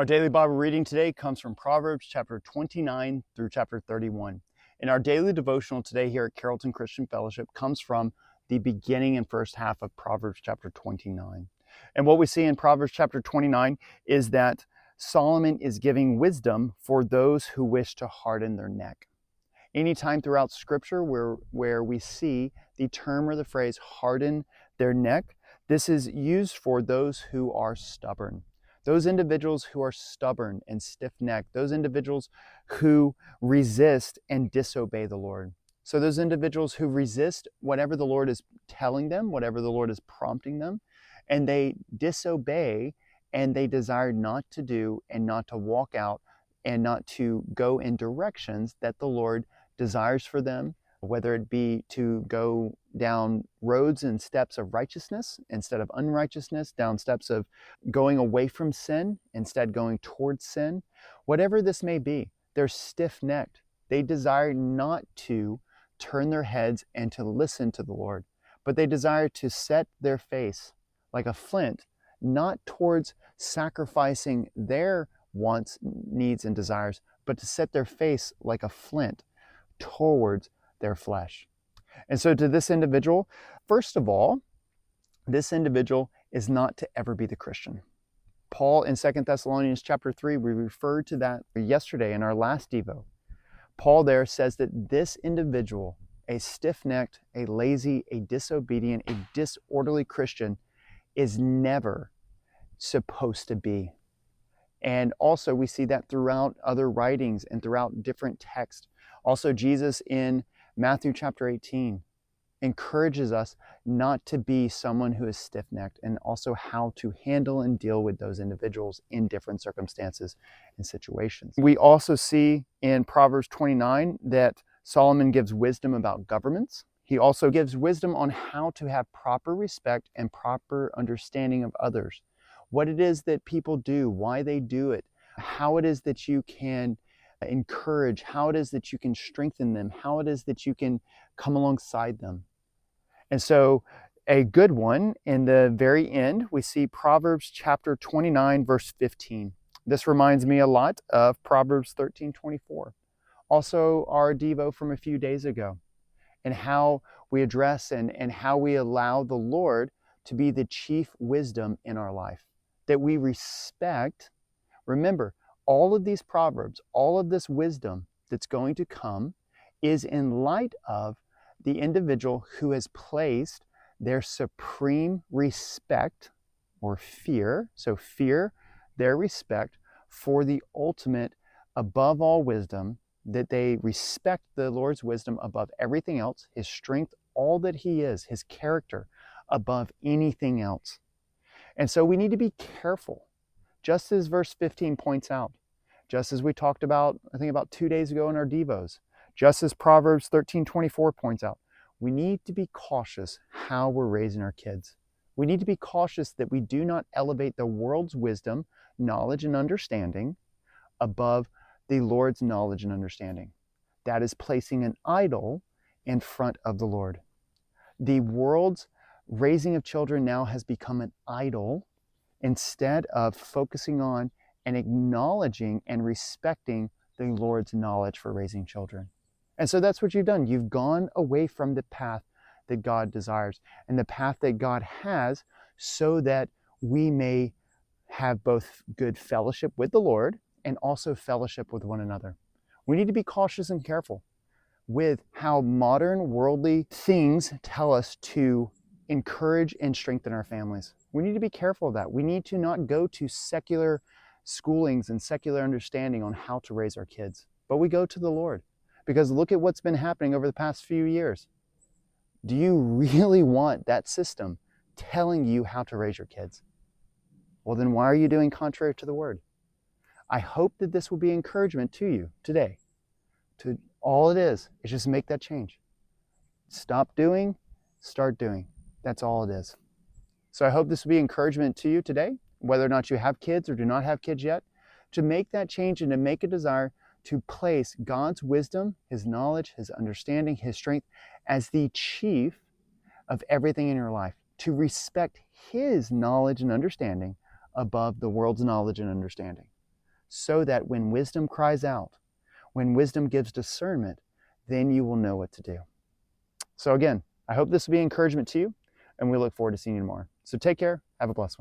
Our daily Bible reading today comes from Proverbs chapter 29 through chapter 31. And our daily devotional today here at Carrollton Christian Fellowship comes from the beginning and first half of Proverbs chapter 29. And what we see in Proverbs chapter 29 is that Solomon is giving wisdom for those who wish to harden their neck. Anytime throughout Scripture where we see the term or the phrase harden their neck, this is used for those who are stubborn. Those individuals who are stubborn and stiff-necked, those individuals who resist and disobey the Lord. So those individuals who resist whatever the Lord is telling them, whatever the Lord is prompting them, and they disobey and they desire not to do and not to walk out and not to go in directions that the Lord desires for them, whether it be to go down roads and steps of righteousness instead of unrighteousness, down steps of going away from sin instead going towards sin. Whatever this may be, they're stiff-necked. They desire not to turn their heads and to listen to the Lord, but they desire to set their face like a flint, not towards sacrificing their wants, needs, and desires, but to set their face like a flint towards their flesh. And so to this individual, first of all, this individual is not to ever be the Christian. Paul in 2 Thessalonians chapter 3, we referred to that yesterday in our last Devo. Paul there says that this individual, a stiff-necked, a lazy, a disobedient, a disorderly Christian, is never supposed to be. And also we see that throughout other writings and throughout different texts. Also Jesus in Matthew chapter 18 encourages us not to be someone who is stiff-necked, and also how to handle and deal with those individuals in different circumstances and situations. We also see in Proverbs 29 that Solomon gives wisdom about governments. He also gives wisdom on how to have proper respect and proper understanding of others. What it is that people do, why they do it, how it is that you can encourage, how it is that you can strengthen them, how it is that you can come alongside them. And so a good one in the very end, we see Proverbs chapter 29, verse 15. This reminds me a lot of Proverbs 13:24. Also our Devo from a few days ago, and how we address and how we allow the Lord to be the chief wisdom in our life. That we respect. Remember, all of these proverbs, all of this wisdom that's going to come is in light of the individual who has placed their supreme respect or fear, so fear, their respect for the ultimate above all wisdom, that they respect the Lord's wisdom above everything else, his strength, all that he is, his character above anything else. And so we need to be careful, just as verse 15 points out, just as we talked about, I think about 2 days ago in our Devos, just as Proverbs 13:24 points out, we need to be cautious how we're raising our kids. We need to be cautious that we do not elevate the world's wisdom, knowledge, and understanding above the Lord's knowledge and understanding. That is placing an idol in front of the Lord. The world's raising of children now has become an idol instead of focusing on and acknowledging and respecting the Lord's knowledge for raising children. And so that's what you've done. You've gone away from the path that God desires and the path that God has, so that we may have both good fellowship with the Lord and also fellowship with one another. We need to be cautious and careful with how modern worldly things tell us to encourage and strengthen our families. We need to be careful of that. We need to not go to secular schoolings and secular understanding on how to raise our kids, but we go to the Lord. Because look at what's been happening over the past few years. Do you really want that system telling you how to raise your kids? Well, then why are you doing contrary to the Word? I hope that this will be encouragement to you today. All it is just make that change. Stop doing, start doing. That's all it is. So I hope this will be encouragement to you today, whether or not you have kids or do not have kids yet, to make that change and to make a desire to place God's wisdom, his knowledge, his understanding, his strength as the chief of everything in your life, to respect his knowledge and understanding above the world's knowledge and understanding. so that when wisdom cries out, when wisdom gives discernment, then you will know what to do. So again, I hope this will be an encouragement to you, and we look forward to seeing you tomorrow. So take care. Have a blessed one.